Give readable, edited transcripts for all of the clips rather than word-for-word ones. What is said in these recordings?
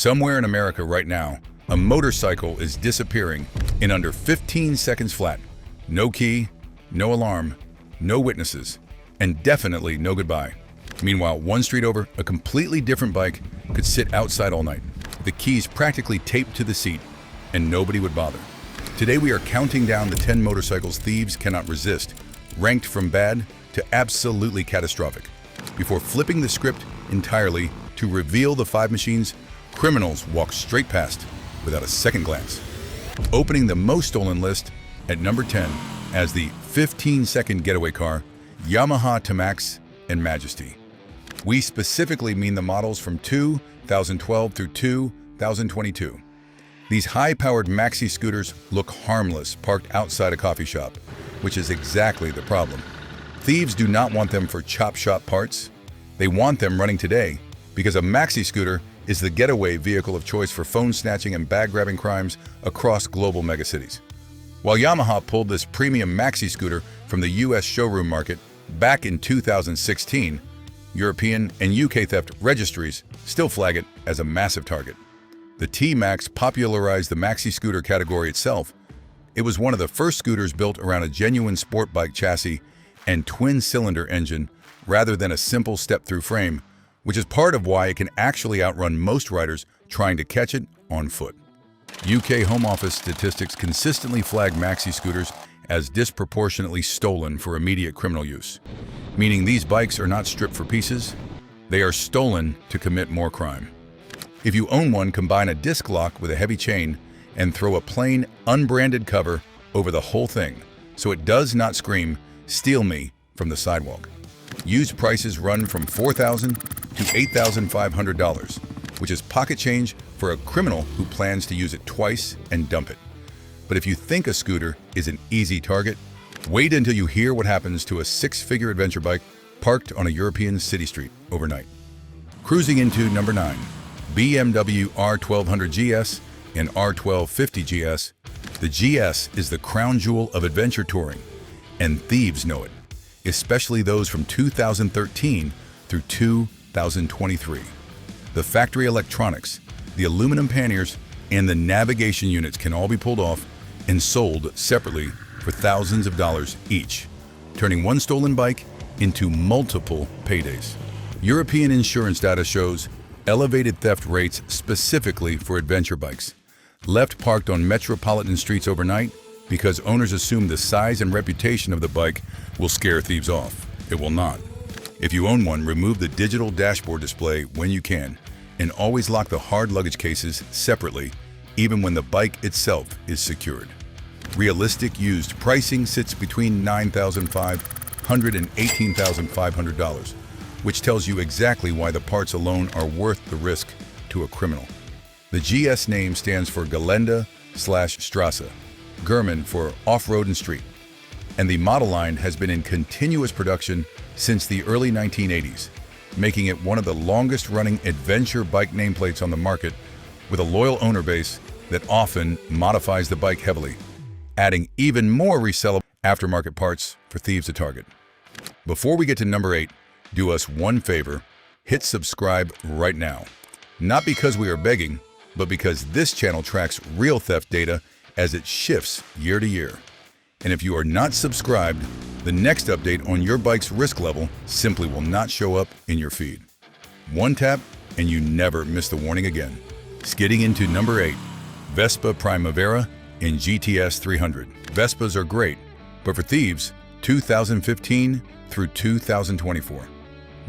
Somewhere in America right now, a motorcycle is disappearing in under 15 seconds flat. No key, no alarm, no witnesses, and definitely no goodbye. Meanwhile, one street over, a completely different bike could sit outside all night, the keys practically taped to the seat, and nobody would bother. Today we are counting down the 10 motorcycles thieves cannot resist, ranked from bad to absolutely catastrophic, before flipping the script entirely to reveal the 5 machines criminals walk straight past without a second glance. Opening the most stolen list at number 10 as the 15-second getaway car, Yamaha Tamax and Majesty. We specifically mean the models from 2012 through 2022. These high-powered maxi scooters look harmless parked outside a coffee shop, which is exactly the problem. Thieves do not want them for chop shop parts. They want them running today because a maxi scooter is the getaway vehicle of choice for phone snatching and bag-grabbing crimes across global megacities. While Yamaha pulled this premium maxi scooter from the US showroom market back in 2016, European and UK theft registries still flag it as a massive target. The T-Max popularized the maxi scooter category itself. It was one of the first scooters built around a genuine sport bike chassis and twin-cylinder engine rather than a simple step-through frame, which is part of why it can actually outrun most riders trying to catch it on foot. UK Home Office statistics consistently flag maxi scooters as disproportionately stolen for immediate criminal use, meaning these bikes are not stripped for pieces, they are stolen to commit more crime. If you own one, combine a disc lock with a heavy chain and throw a plain, unbranded cover over the whole thing so it does not scream, "Steal me," from the sidewalk. Used prices run from $4,000 to $8,500, which is pocket change for a criminal who plans to use it twice and dump it. But if you think a scooter is an easy target, wait until you hear what happens to a 6-figure adventure bike parked on a European city street overnight. Cruising into number 9, BMW R1200 GS and R1250 GS. The GS is the crown jewel of adventure touring, and thieves know it, especially those from 2013 through 2023. The factory electronics, the aluminum panniers, and the navigation units can all be pulled off and sold separately for thousands of dollars each, turning one stolen bike into multiple paydays. European insurance data shows elevated theft rates specifically for adventure bikes, left parked on metropolitan streets overnight because owners assume the size and reputation of the bike will scare thieves off. It will not. If you own one, remove the digital dashboard display when you can, and always lock the hard luggage cases separately, even when the bike itself is secured. Realistic used pricing sits between $9,500 and $18,500, which tells you exactly why the parts alone are worth the risk to a criminal. The GS name stands for Gelände/Straße, German for off-road and street, and the model line has been in continuous production since the early 1980s, making it one of the longest-running adventure bike nameplates on the market, with a loyal owner base that often modifies the bike heavily, adding even more resellable aftermarket parts for thieves to target. Before we get to number 8, do us one favor, hit subscribe right now. Not because we are begging, but because this channel tracks real theft data as it shifts year to year. And if you are not subscribed, the next update on your bike's risk level simply will not show up in your feed. One tap and you never miss the warning again. Skidding into number 8, Vespa Primavera and GTS 300. Vespas are great, but for thieves, 2015 through 2024.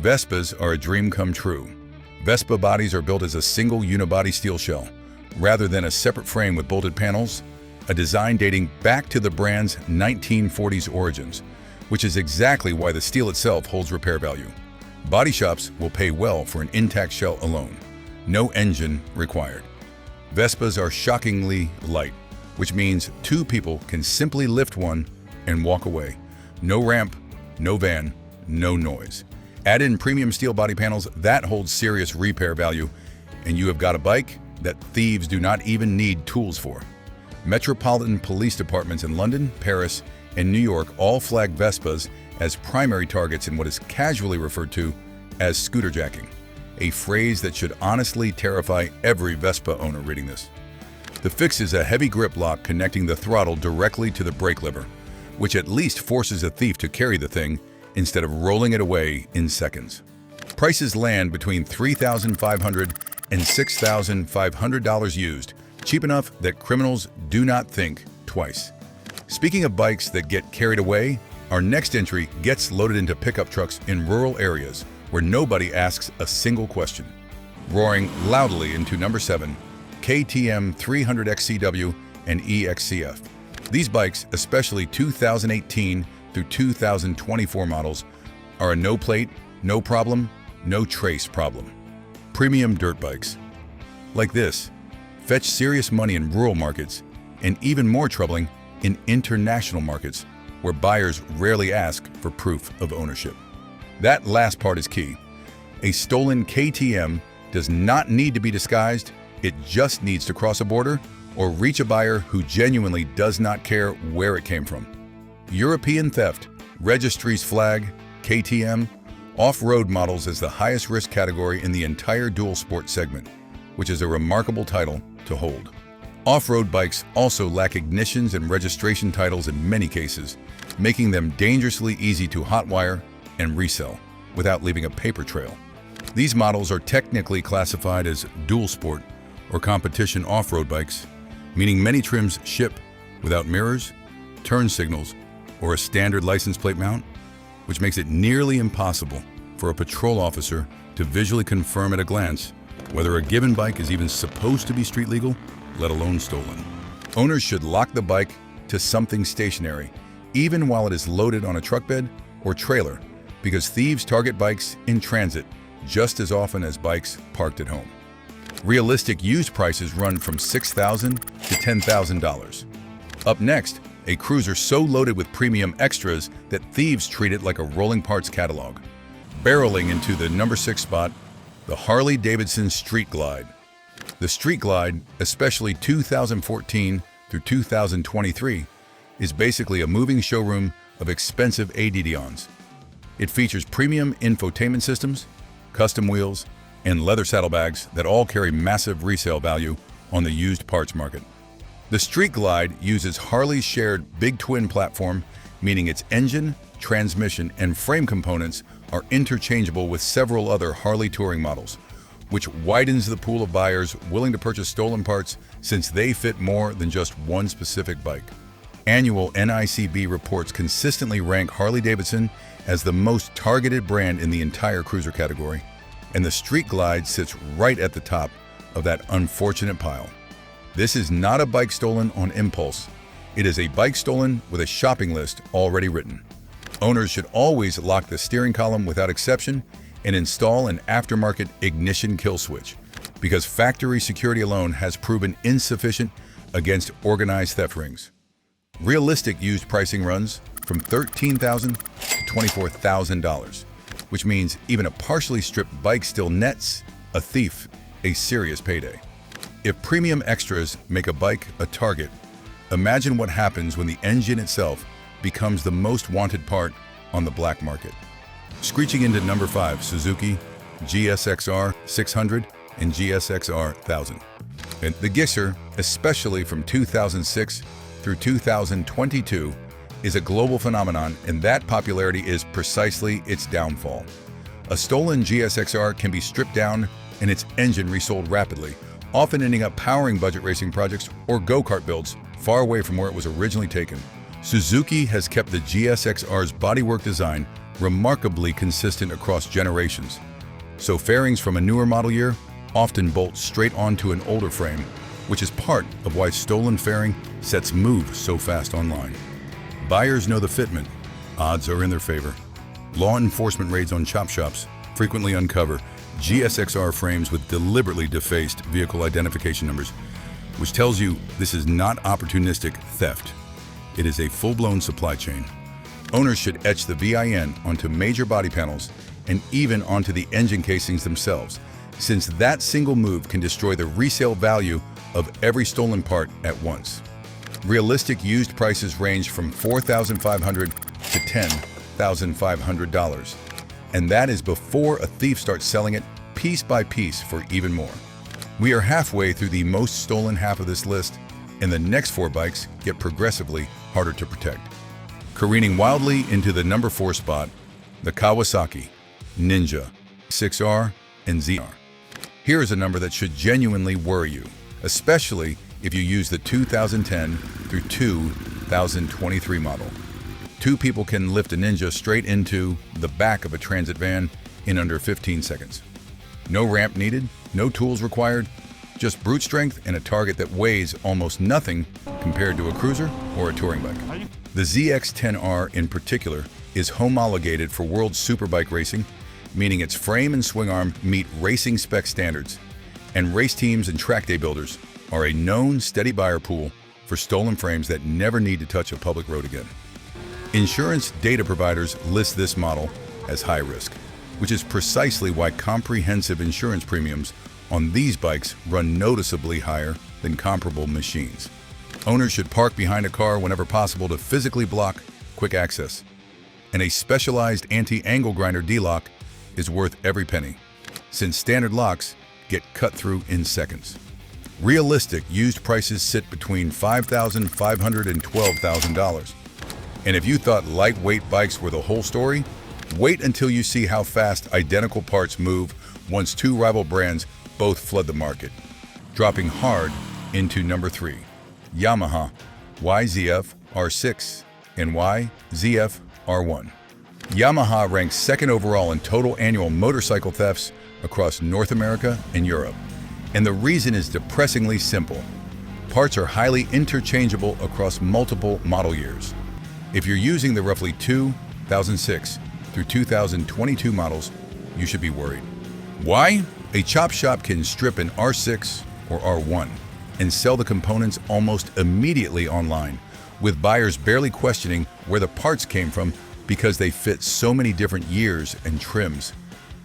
Vespas are a dream come true. Vespa bodies are built as a single unibody steel shell, rather than a separate frame with bolted panels, a design dating back to the brand's 1940s origins, which is exactly why the steel itself holds repair value. Body shops will pay well for an intact shell alone. No engine required. Vespas are shockingly light, which means 2 people can simply lift one and walk away. No ramp, no van, no noise. Add in premium steel body panels that hold serious repair value, and you have got a bike that thieves do not even need tools for. Metropolitan police departments in London, Paris, and New York all flag Vespas as primary targets in what is casually referred to as scooter jacking, a phrase that should honestly terrify every Vespa owner reading this. The fix is a heavy grip lock connecting the throttle directly to the brake lever, which at least forces a thief to carry the thing instead of rolling it away in seconds. Prices land between $3,500 and $6,500 used, cheap enough that criminals do not think twice. Speaking of bikes that get carried away, our next entry gets loaded into pickup trucks in rural areas where nobody asks a single question. Roaring loudly into number 7, KTM 300XCW and EXCF. These bikes, especially 2018 through 2024 models, are a no plate, no problem, no trace problem. Premium dirt bikes. Like this, fetch serious money in rural markets, and even more troubling in international markets, where buyers rarely ask for proof of ownership. That last part is key. A stolen KTM does not need to be disguised, it just needs to cross a border or reach a buyer who genuinely does not care where it came from. European theft, registries flag, KTM, off-road models as the highest risk category in the entire dual sport segment, which is a remarkable title to hold. Off-road bikes also lack ignitions and registration titles in many cases, making them dangerously easy to hotwire and resell without leaving a paper trail. These models are technically classified as dual sport or competition off-road bikes, meaning many trims ship without mirrors, turn signals, or a standard license plate mount, which makes it nearly impossible for a patrol officer to visually confirm at a glance whether a given bike is even supposed to be street legal, let alone stolen. Owners should lock the bike to something stationary, even while it is loaded on a truck bed or trailer, because thieves target bikes in transit just as often as bikes parked at home. Realistic used prices run from $6,000 to $10,000. Up next, a cruiser so loaded with premium extras that thieves treat it like a rolling parts catalog. Barreling into the number 6 spot, the Harley-Davidson Street Glide. The Street Glide, especially 2014 through 2023, is basically a moving showroom of expensive ADD-ons. It features premium infotainment systems, custom wheels, and leather saddlebags that all carry massive resale value on the used parts market. The Street Glide uses Harley's shared Big Twin platform, meaning its engine, transmission, and frame components are interchangeable with several other Harley touring models, which widens the pool of buyers willing to purchase stolen parts since they fit more than just one specific bike. Annual NICB reports consistently rank Harley-Davidson as the most targeted brand in the entire cruiser category, and the Street Glide sits right at the top of that unfortunate pile. This is not a bike stolen on impulse. It is a bike stolen with a shopping list already written. Owners should always lock the steering column without exception and install an aftermarket ignition kill switch, because factory security alone has proven insufficient against organized theft rings. Realistic used pricing runs from $13,000 to $24,000, which means even a partially stripped bike still nets a thief a serious payday. If premium extras make a bike a target, imagine what happens when the engine itself becomes the most wanted part on the black market. Screeching into number 5, Suzuki GSX-R 600 and GSX-R 1000. And the Gixxer, especially from 2006 through 2022, is a global phenomenon, and that popularity is precisely its downfall. A stolen GSX-R can be stripped down and its engine resold rapidly, often ending up powering budget racing projects or go-kart builds far away from where it was originally taken. Suzuki has kept the GSX-R's bodywork design remarkably consistent across generations, so fairings from a newer model year often bolt straight onto an older frame, which is part of why stolen fairing sets move so fast online. Buyers know the fitment, odds are in their favor. Law enforcement raids on chop shops frequently uncover GSX-R frames with deliberately defaced vehicle identification numbers, which tells you this is not opportunistic theft. It is a full-blown supply chain. Owners should etch the VIN onto major body panels and even onto the engine casings themselves, since that single move can destroy the resale value of every stolen part at once. Realistic used prices range from $4,500 to $10,500, and that is before a thief starts selling it piece by piece for even more. We are halfway through the most stolen half of this list, and the next 4 bikes get progressively harder to protect. Careening wildly into the number 4 spot, the Kawasaki Ninja GSX-R and ZR. Here is a number that should genuinely worry you, especially if you use the 2010 through 2023 model. 2 people can lift a Ninja straight into the back of a transit van in under 15 seconds. No ramp needed, no tools required, just brute strength and a target that weighs almost nothing compared to a cruiser or a touring bike. The ZX-10R in particular is homologated for world superbike racing, meaning its frame and swing arm meet racing spec standards, and race teams and track day builders are a known steady buyer pool for stolen frames that never need to touch a public road again. Insurance data providers list this model as high risk, which is precisely why comprehensive insurance premiums on these bikes run noticeably higher than comparable machines. Owners should park behind a car whenever possible to physically block quick access. And a specialized anti-angle grinder D-lock is worth every penny, since standard locks get cut through in seconds. Realistic used prices sit between $5,500 and $12,000. And if you thought lightweight bikes were the whole story, wait until you see how fast identical parts move once 2 rival brands both flood the market. Dropping hard into number 3, Yamaha YZF-R6 and YZF-R1. Yamaha ranks 2nd overall in total annual motorcycle thefts across North America and Europe. And the reason is depressingly simple. Parts are highly interchangeable across multiple model years. If you're using the roughly 2006 through 2022 models, you should be worried. Why? A chop shop can strip an R6 or R1 and sell the components almost immediately online, with buyers barely questioning where the parts came from because they fit so many different years and trims.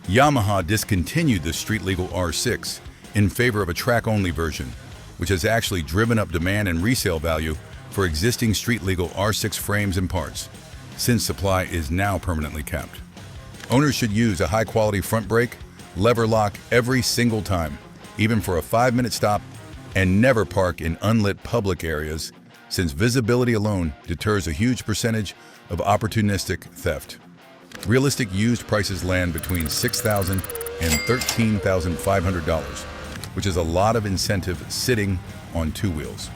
Yamaha discontinued the street-legal R6 in favor of a track-only version, which has actually driven up demand and resale value for existing street-legal R6 frames and parts, since supply is now permanently capped. Owners should use a high-quality front brake, lever lock every single time, even for a 5-minute stop, and never park in unlit public areas, since visibility alone deters a huge percentage of opportunistic theft. Realistic used prices land between $6,000 and $13,500, which is a lot of incentive sitting on 2 wheels.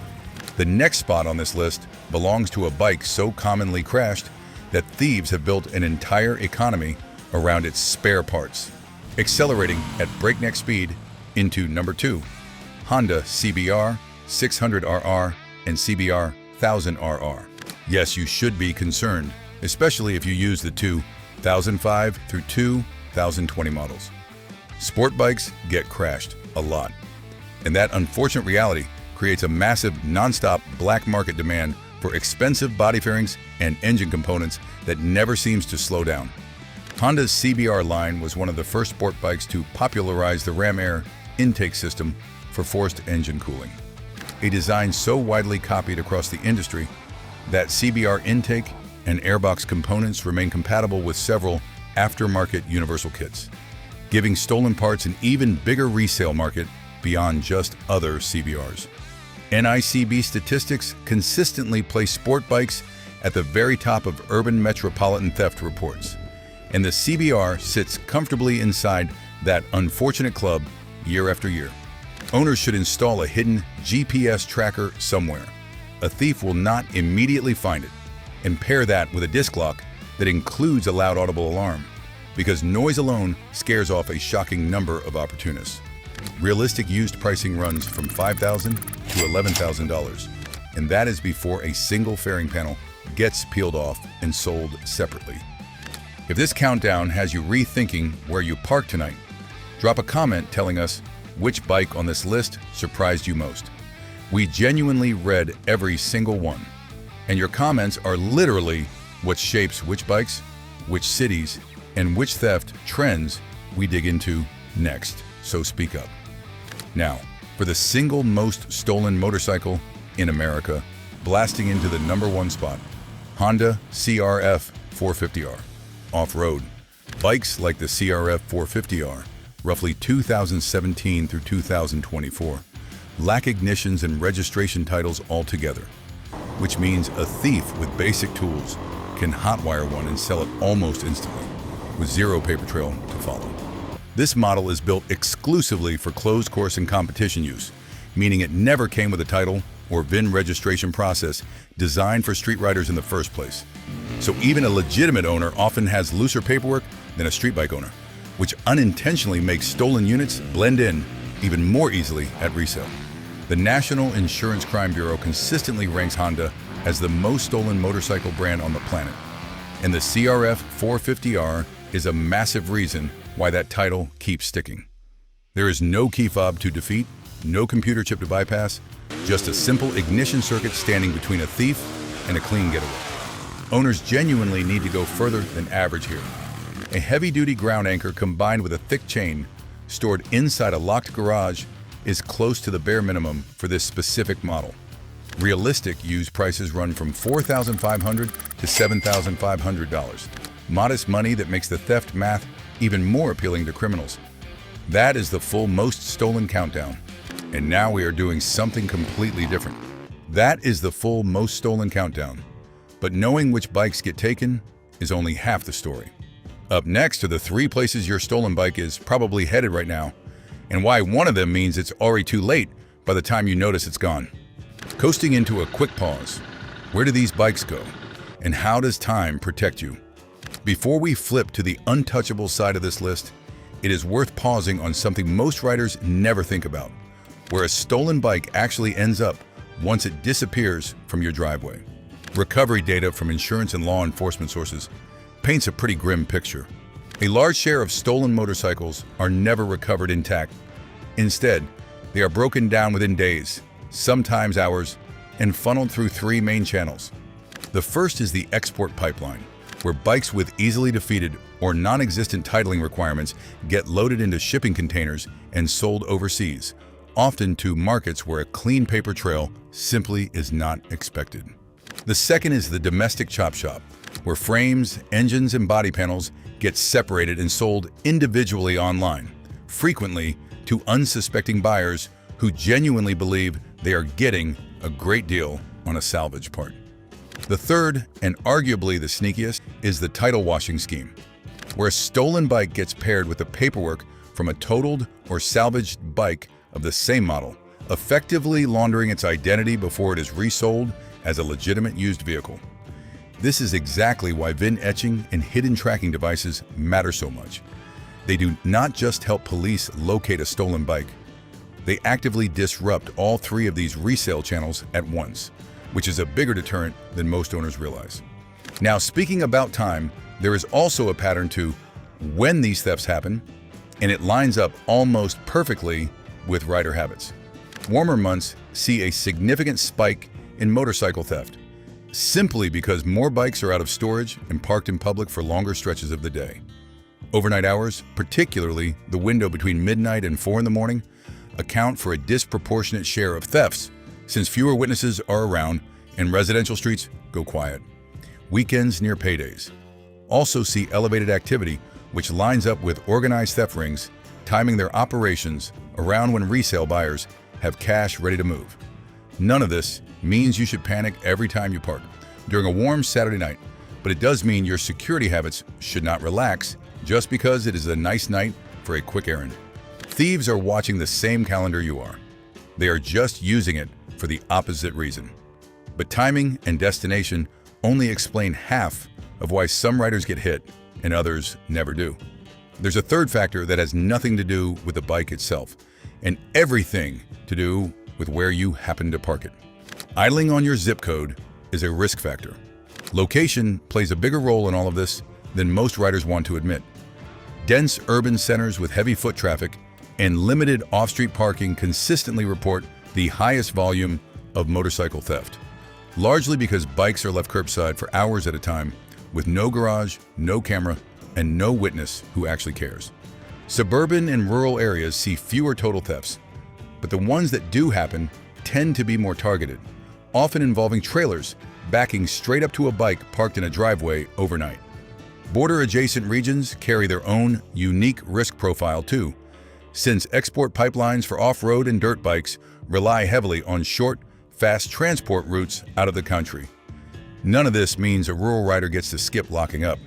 The next spot on this list belongs to a bike so commonly crashed that thieves have built an entire economy around its spare parts, accelerating at breakneck speed into number 2, Honda CBR 600RR and CBR 1000RR. Yes, you should be concerned, especially if you use the 2005 through 2020 models. Sport bikes get crashed a lot, and that unfortunate reality creates a massive non-stop black market demand for expensive body fairings and engine components that never seems to slow down. Honda's CBR line was one of the first sport bikes to popularize the ram air intake system for forced engine cooling, a design so widely copied across the industry that CBR intake and airbox components remain compatible with several aftermarket universal kits, giving stolen parts an even bigger resale market beyond just other CBRs. NICB statistics consistently place sport bikes at the very top of urban metropolitan theft reports, and the CBR sits comfortably inside that unfortunate club year after year. Owners should install a hidden GPS tracker somewhere. A thief will not immediately find it, and pair that with a disc lock that includes a loud audible alarm, because noise alone scares off a shocking number of opportunists. Realistic used pricing runs from $5,000 to $11,000, and that is before a single fairing panel gets peeled off and sold separately. If this countdown has you rethinking where you park tonight, drop a comment telling us which bike on this list surprised you most. We genuinely read every single one, and your comments are literally what shapes which bikes, which cities, and which theft trends we dig into next, so speak up. Now, for the single most stolen motorcycle in America, blasting into the number 1 spot, Honda CRF 450R. Off-road, bikes like the CRF 450R roughly 2017 through 2024, lack ignitions and registration titles altogether, which means a thief with basic tools can hotwire one and sell it almost instantly, with zero paper trail to follow. This model is built exclusively for closed course and competition use, meaning it never came with a title or VIN registration process designed for street riders in the first place. So even a legitimate owner often has looser paperwork than a street bike owner, which unintentionally makes stolen units blend in even more easily at resale. The National Insurance Crime Bureau consistently ranks Honda as the most stolen motorcycle brand on the planet, and the CRF 450R is a massive reason why that title keeps sticking. There is no key fob to defeat, no computer chip to bypass, just a simple ignition circuit standing between a thief and a clean getaway. Owners genuinely need to go further than average here. A heavy-duty ground anchor combined with a thick chain stored inside a locked garage is close to the bare minimum for this specific model. Realistic used prices run from $4,500 to $7,500. Modest money that makes the theft math even more appealing to criminals. That is the full most stolen countdown. And now we are doing something completely different. That is the full most stolen countdown. But knowing which bikes get taken is only half the story. Up next are the 3 places your stolen bike is probably headed right now, and why one of them means it's already too late by the time you notice it's gone. Coasting into a quick pause. Where do these bikes go? And how does time protect you? Before we flip to the untouchable side of this list, it is worth pausing on something most riders never think about, where a stolen bike actually ends up once it disappears from your driveway. Recovery data from insurance and law enforcement sources paints a pretty grim picture. A large share of stolen motorcycles are never recovered intact. Instead, they are broken down within days, sometimes hours, and funneled through 3 main channels. The first is the export pipeline, where bikes with easily defeated or non-existent titling requirements get loaded into shipping containers and sold overseas, often to markets where a clean paper trail simply is not expected. The second is the domestic chop shop, where frames, engines, and body panels get separated and sold individually online, frequently to unsuspecting buyers who genuinely believe they are getting a great deal on a salvage part. The third, and arguably the sneakiest, is the title washing scheme, where a stolen bike gets paired with the paperwork from a totaled or salvaged bike of the same model, effectively laundering its identity before it is resold as a legitimate used vehicle. This is exactly why VIN etching and hidden tracking devices matter so much. They do not just help police locate a stolen bike, they actively disrupt all 3 of these resale channels at once, which is a bigger deterrent than most owners realize. Now, speaking about time, there is also a pattern to when these thefts happen, and it lines up almost perfectly with rider habits. Warmer months see a significant spike in motorcycle theft, simply because more bikes are out of storage and parked in public for longer stretches of the day. Overnight hours, particularly the window between midnight and 4 in the morning, account for a disproportionate share of thefts since fewer witnesses are around and residential streets go quiet. Weekends near paydays also see elevated activity, which lines up with organized theft rings, timing their operations around when resale buyers have cash ready to move. None of this means you should panic every time you park during a warm Saturday night, but it does mean your security habits should not relax just because it is a nice night for a quick errand. Thieves are watching the same calendar you are. They are just using it for the opposite reason. But timing and destination only explain half of why some riders get hit and others never do. There's a third factor that has nothing to do with the bike itself and everything to do with where you happen to park it. Idling on your zip code is a risk factor. Location plays a bigger role in all of this than most riders want to admit. Dense urban centers with heavy foot traffic and limited off-street parking consistently report the highest volume of motorcycle theft, largely because bikes are left curbside for hours at a time with no garage, no camera, and no witness who actually cares. Suburban and rural areas see fewer total thefts, but the ones that do happen tend to be more targeted, often involving trailers backing straight up to a bike parked in a driveway overnight. Border-adjacent regions carry their own unique risk profile too, since export pipelines for off-road and dirt bikes rely heavily on short, fast transport routes out of the country. None of this means a rural rider gets to skip locking up.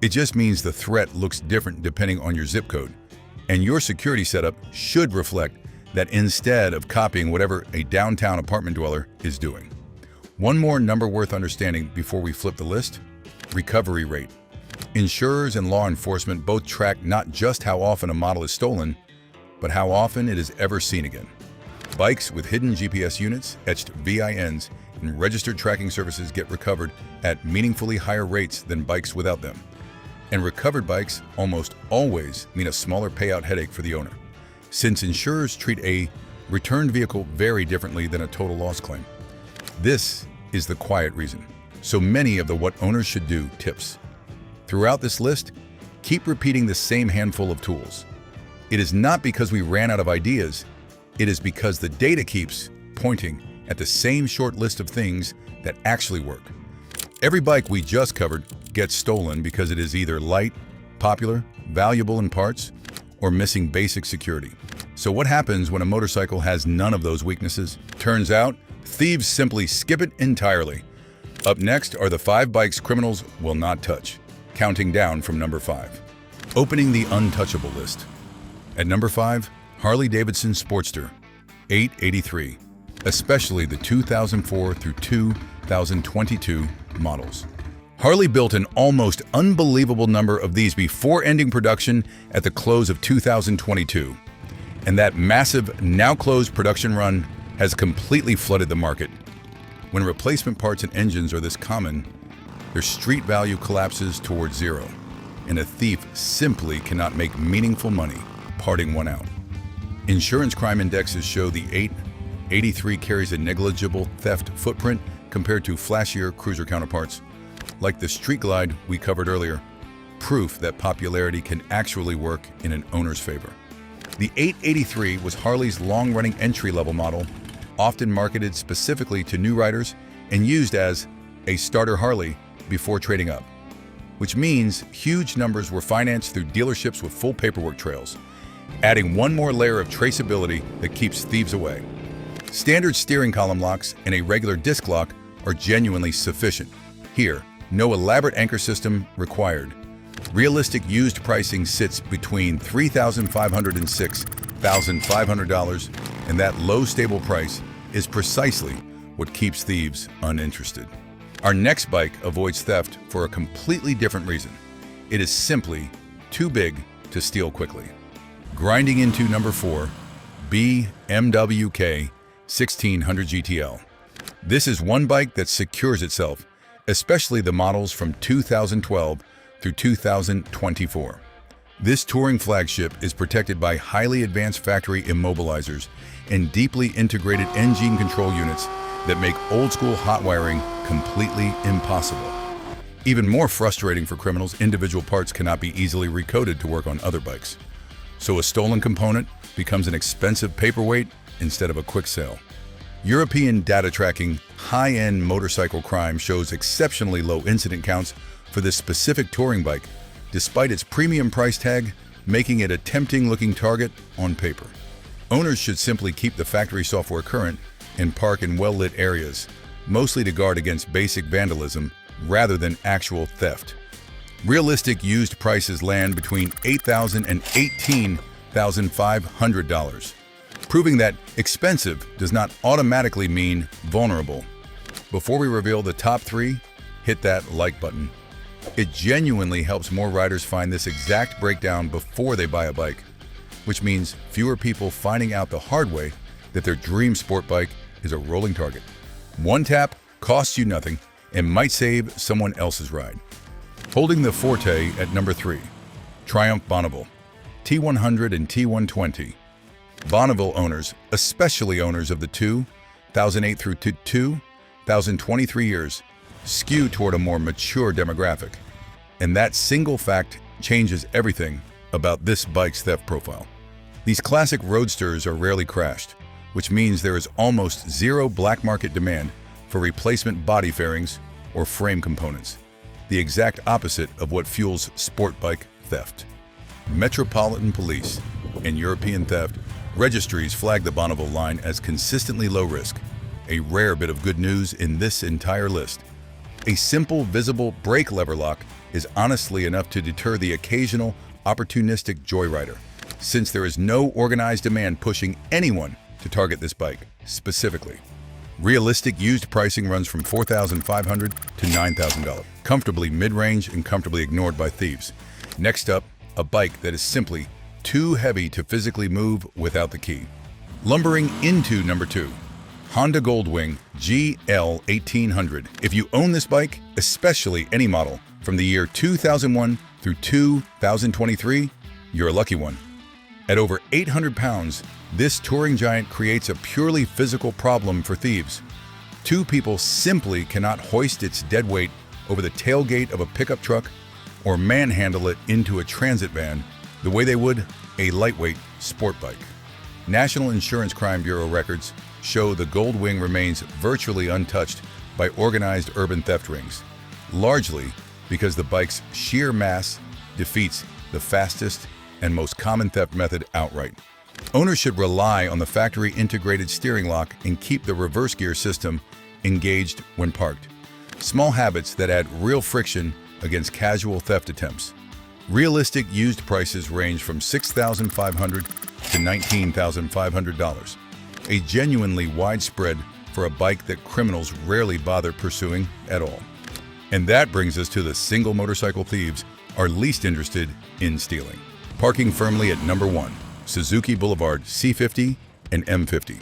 It just means the threat looks different depending on your zip code, and your security setup should reflect that instead of copying whatever a downtown apartment dweller is doing. One more number worth understanding before we flip the list: recovery rate. Insurers and law enforcement both track not just how often a model is stolen, but how often it is ever seen again. Bikes with hidden GPS units, etched VINs, and registered tracking services get recovered at meaningfully higher rates than bikes without them. And recovered bikes almost always mean a smaller payout headache for the owner, since insurers treat a returned vehicle very differently than a total loss claim. This is the quiet reason so many of the what owners should do tips. Throughout this list, keep repeating the same handful of tools. It is not because we ran out of ideas, it is because the data keeps pointing at the same short list of things that actually work. Every bike we just covered gets stolen because it is either light, popular, valuable in parts, or missing basic security. So what happens when a motorcycle has none of those weaknesses? Turns out, thieves simply skip it entirely. Up next are the 5 bikes criminals will not touch, counting down from number 5. Opening the untouchable list. At number 5, Harley-Davidson Sportster 883, especially the 2004 through 2022 models. Harley built an almost unbelievable number of these before ending production at the close of 2022. And that massive, now-closed production run has completely flooded the market. When replacement parts and engines are this common, their street value collapses towards zero, and a thief simply cannot make meaningful money parting one out. Insurance crime indexes show the 883 carries a negligible theft footprint compared to flashier cruiser counterparts, like the Street Glide we covered earlier, proof that popularity can actually work in an owner's favor. The 883 was Harley's long-running entry-level model, often marketed specifically to new riders and used as a starter Harley before trading up, which means huge numbers were financed through dealerships with full paperwork trails, adding one more layer of traceability that keeps thieves away. Standard steering column locks and a regular disc lock are genuinely sufficient. Here, no elaborate anchor system required. Realistic used pricing sits between $3,500 and $6,500, and that low stable price is precisely what keeps thieves uninterested. Our next bike avoids theft for a completely different reason. It is simply too big to steal quickly. Grinding into number 4, BMW 1600 GTL. This is one bike that secures itself, especially the models from 2012 through 2024. This touring flagship is protected by highly advanced factory immobilizers and deeply integrated engine control units that make old-school hot wiring completely impossible. Even more frustrating for criminals, individual parts cannot be easily recoded to work on other bikes. So a stolen component becomes an expensive paperweight instead of a quick sale. European data tracking high-end motorcycle crime shows exceptionally low incident counts for this specific touring bike, despite its premium price tag, making it a tempting-looking target on paper. Owners should simply keep the factory software current and park in well-lit areas, mostly to guard against basic vandalism rather than actual theft. Realistic used prices land between $8,000 and $18,500, proving that expensive does not automatically mean vulnerable. Before we reveal the top 3, hit that like button. It genuinely helps more riders find this exact breakdown before they buy a bike, which means fewer people finding out the hard way that their dream sport bike is a rolling target. One tap costs you nothing and might save someone else's ride. Holding the Forte at number 3, Triumph Bonneville, T100 and T120. Bonneville owners, especially owners of the 2008 through 2023 years, skew toward a more mature demographic. And that single fact changes everything about this bike's theft profile. These classic roadsters are rarely crashed, which means there is almost zero black market demand for replacement body fairings or frame components, the exact opposite of what fuels sport bike theft. Metropolitan Police and European theft, registries flag the Bonneville line as consistently low risk. A rare bit of good news in this entire list. A simple, visible brake lever lock is honestly enough to deter the occasional opportunistic joyrider, since there is no organized demand pushing anyone to target this bike specifically. Realistic used pricing runs from $4,500 to $9,000, comfortably mid-range and comfortably ignored by thieves. Next up, a bike that is simply too heavy to physically move without the key. Lumbering into number 2, Honda Goldwing GL 1800. If you own this bike, especially any model from the year 2001 through 2023, you're a lucky one. At over 800 pounds, this touring giant creates a purely physical problem for thieves. Two people simply cannot hoist its dead weight over the tailgate of a pickup truck or manhandle it into a transit van the way they would a lightweight sport bike. National Insurance Crime Bureau records show the Goldwing remains virtually untouched by organized urban theft rings, largely because the bike's sheer mass defeats the fastest and most common theft method outright. Owners should rely on the factory-integrated steering lock and keep the reverse gear system engaged when parked. Small habits that add real friction against casual theft attempts. Realistic used prices range from $6,500 to $19,500, a genuinely widespread for a bike that criminals rarely bother pursuing at all. And that brings us to the single motorcycle thieves are least interested in stealing. Parking firmly at number 1, Suzuki Boulevard C50 and M50.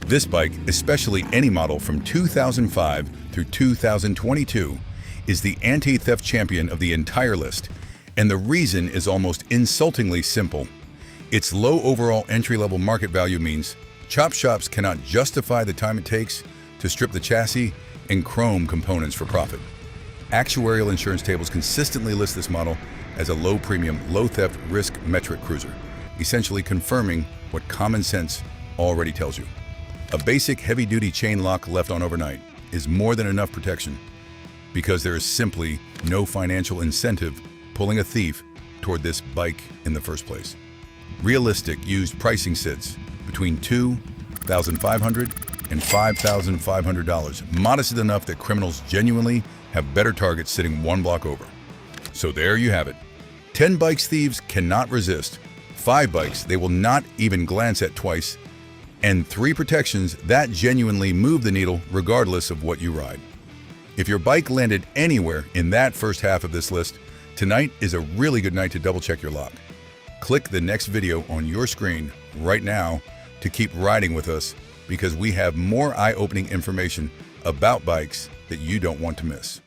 This bike, especially any model from 2005 through 2022, is the anti-theft champion of the entire list, and the reason is almost insultingly simple. Its low overall entry-level market value means chop shops cannot justify the time it takes to strip the chassis and chrome components for profit. Actuarial insurance tables consistently list this model as a low-premium, low-theft risk metric cruiser, essentially confirming what common sense already tells you. A basic heavy-duty chain lock left on overnight is more than enough protection because there is simply no financial incentive pulling a thief toward this bike in the first place. Realistic used pricing sits between $2,500 and $5,500, modest enough that criminals genuinely have better targets sitting one block over. So there you have it. 10 bikes thieves cannot resist, 5 bikes they will not even glance at twice, and 3 protections that genuinely move the needle regardless of what you ride. If your bike landed anywhere in that first half of this list, tonight is a really good night to double-check your lock. Click the next video on your screen right now to keep riding with us because we have more eye-opening information about bikes that you don't want to miss.